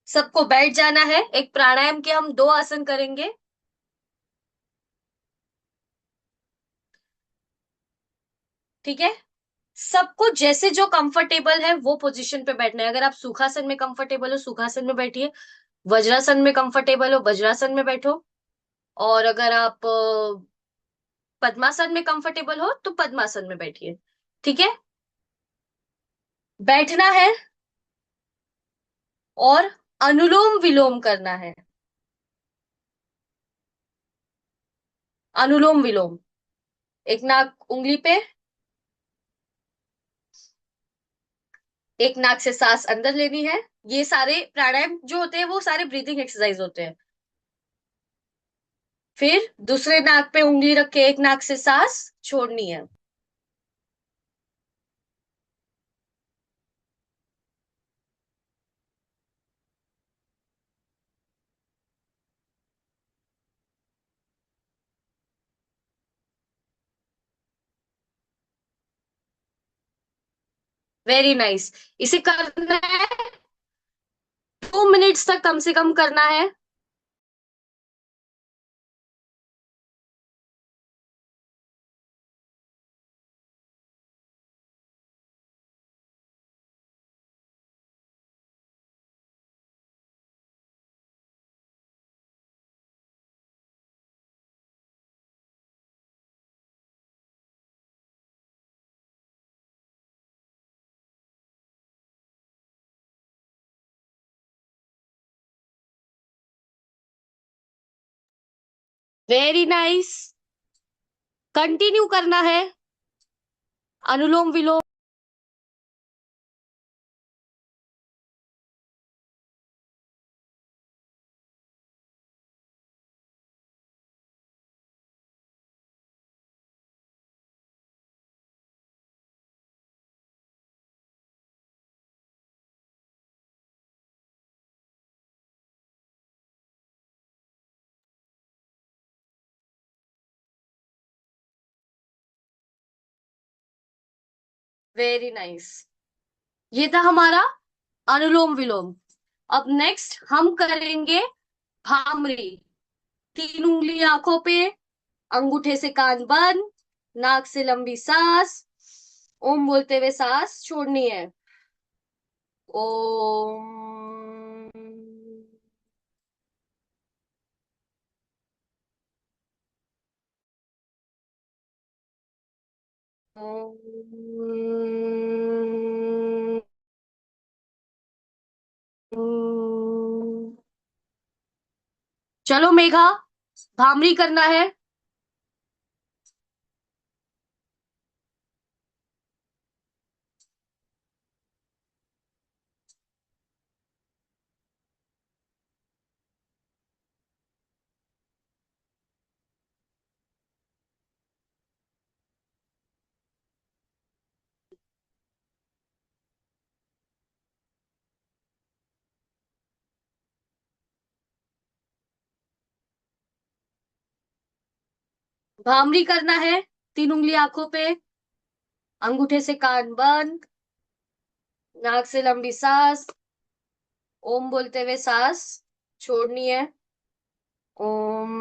सबको बैठ जाना है। एक प्राणायाम के हम दो आसन करेंगे। ठीक है। सबको जैसे जो कंफर्टेबल है वो पोजीशन पे बैठना है। अगर आप सुखासन में कंफर्टेबल हो, सुखासन में बैठिए। वज्रासन में कंफर्टेबल हो, वज्रासन में बैठो। और अगर आप पद्मासन में कंफर्टेबल हो तो पद्मासन में बैठिए। ठीक है। बैठना है और अनुलोम विलोम करना है। अनुलोम विलोम। एक नाक उंगली पे। एक नाक से सांस अंदर लेनी है। ये सारे प्राणायाम जो होते हैं वो सारे ब्रीदिंग एक्सरसाइज होते हैं। फिर दूसरे नाक पे उंगली रख के एक नाक से सांस छोड़नी है। Very nice. इसे करना है 2 मिनट्स तक कम से कम करना है। Very nice. कंटिन्यू करना है अनुलोम विलोम। Very nice. ये था हमारा अनुलोम विलोम। अब नेक्स्ट हम करेंगे भामरी। 3 उंगली आंखों पे। अंगूठे से कान बंद। नाक से लंबी सांस। ओम बोलते हुए सांस छोड़नी है। ओम। चलो मेघा, भामरी करना है। भामरी करना है। 3 उंगली आंखों पे। अंगूठे से कान बंद। नाक से लंबी सांस। ओम बोलते हुए सांस छोड़नी है। Om.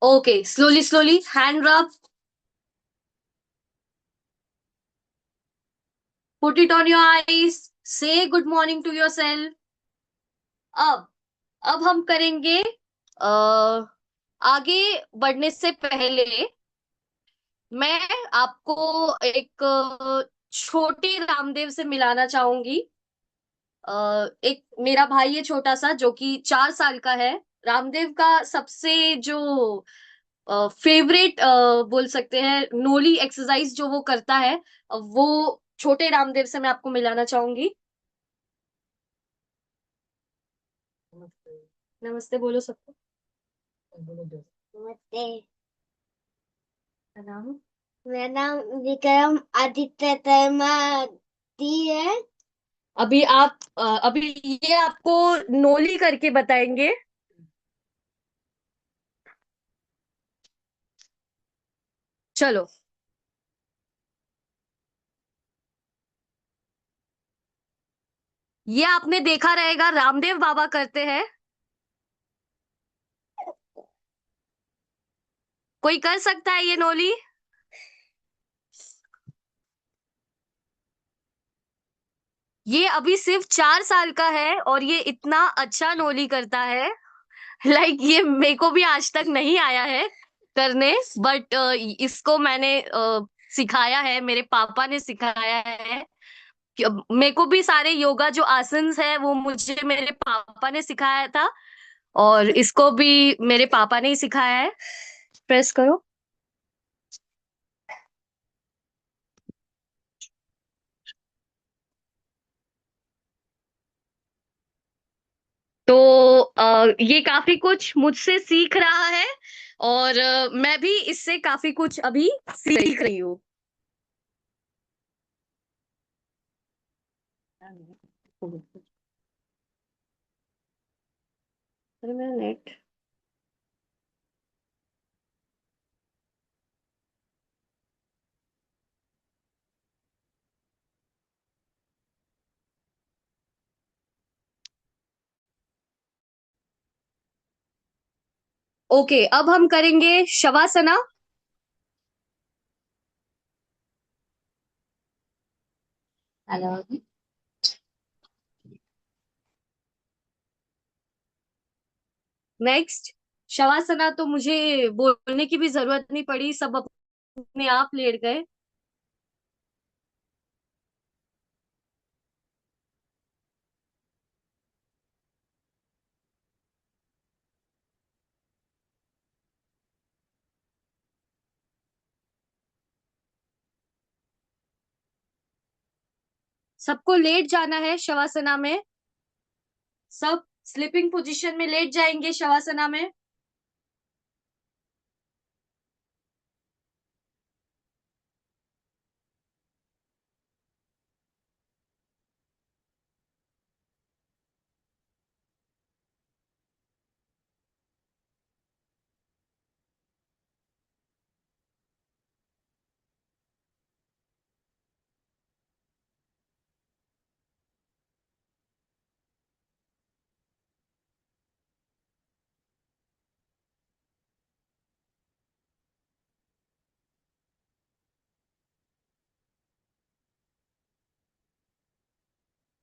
Okay, slowly slowly hand rub, put it on your eyes, say good morning to yourself. अब अब हम करेंगे आगे बढ़ने से पहले मैं आपको एक छोटे रामदेव से मिलाना चाहूंगी। एक मेरा भाई है छोटा सा जो कि 4 साल का है। रामदेव का सबसे जो फेवरेट बोल सकते हैं नोली एक्सरसाइज जो वो करता है, वो छोटे रामदेव से मैं आपको मिलाना चाहूंगी। नमस्ते बोलो सबको। नमस्ते। नाम? मेरा नाम विक्रम आदित्य शर्मा दी है। अभी ये आपको नोली करके बताएंगे। चलो, ये आपने देखा रहेगा रामदेव बाबा करते हैं। कोई कर सकता है ये नोली? ये अभी सिर्फ 4 साल का है और ये इतना अच्छा नोली करता है। ये मेरे को भी आज तक नहीं आया है करने, बट इसको मैंने सिखाया है, मेरे पापा ने सिखाया है। मेरे को भी सारे योगा जो आसन्स है वो मुझे मेरे पापा ने सिखाया था, और इसको भी मेरे पापा ने ही सिखाया है। प्रेस करो। तो ये काफी कुछ मुझसे सीख रहा है, और मैं भी इससे काफी कुछ अभी सीख रही हूँ। अरे मेरा नेट। ओके, अब हम करेंगे शवासना। हेलो। नेक्स्ट, शवासना तो मुझे बोलने की भी जरूरत नहीं पड़ी, सब अपने आप लेट गए। सबको लेट जाना है शवासना में। सब स्लीपिंग पोजीशन में लेट जाएंगे शवासना में।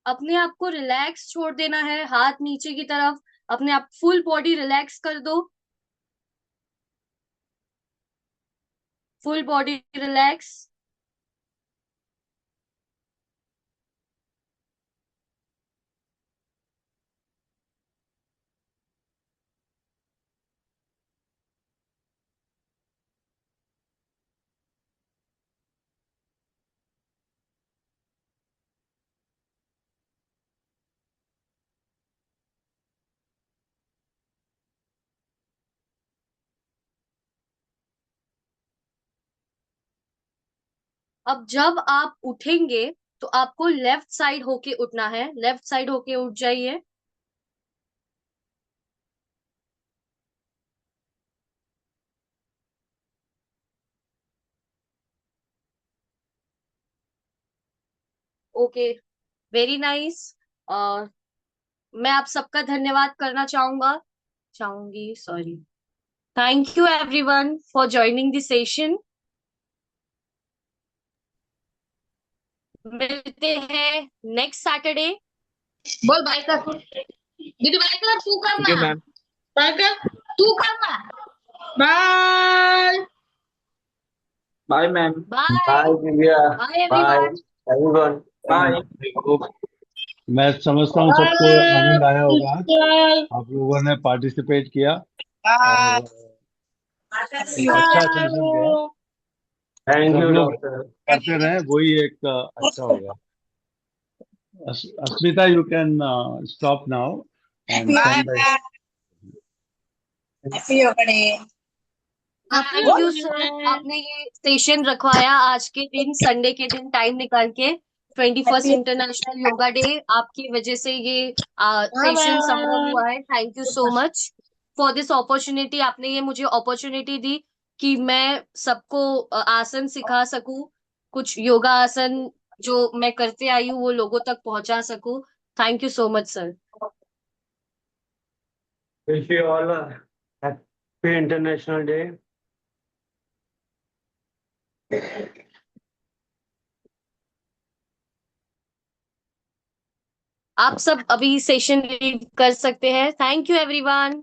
अपने आप को रिलैक्स छोड़ देना है, हाथ नीचे की तरफ, अपने आप फुल बॉडी रिलैक्स कर दो। Full body relax. अब जब आप उठेंगे तो आपको लेफ्ट साइड होके उठना है, लेफ्ट साइड होके उठ जाइए। Okay, very nice. मैं आप सबका धन्यवाद करना चाहूंगी, sorry. Thank you everyone for joining the session. मिलते हैं नेक्स्ट सैटरडे. बोल बाय कर दीदी, बाय कर तू थैंक यू करना. मैम. बाय कर तू करना. Bye. Bye ma'am. Bye. Bye, Divya. Bye Bye, everyone. everyone. Bye. मैं समझता हूँ सबको आनंद आया होगा आज. बाय. आप लोगों ने पार्टिसिपेट किया और एक अच्छा सेशन गया. Thank सब you, लोग doctor. करते रहे, वही एक अच्छा होगा. Asmita, you can stop now and send the. Thank you sir, आपने ये सेशन रखवाया आज के दिन, संडे के दिन टाइम निकाल के. 21st इंटरनेशनल योगा डे, आपकी वजह से ये सेशन संभव हुआ है. Thank you so much for this opportunity. आपने ये मुझे अपॉर्चुनिटी दी कि मैं सबको आसन सिखा सकूं, कुछ योगा आसन जो मैं करते आई हूँ वो लोगों तक पहुंचा सकूं. Thank you so much sir. Wish you all a happy International Day. आप सब अभी सेशन लीव कर सकते हैं. Thank you everyone.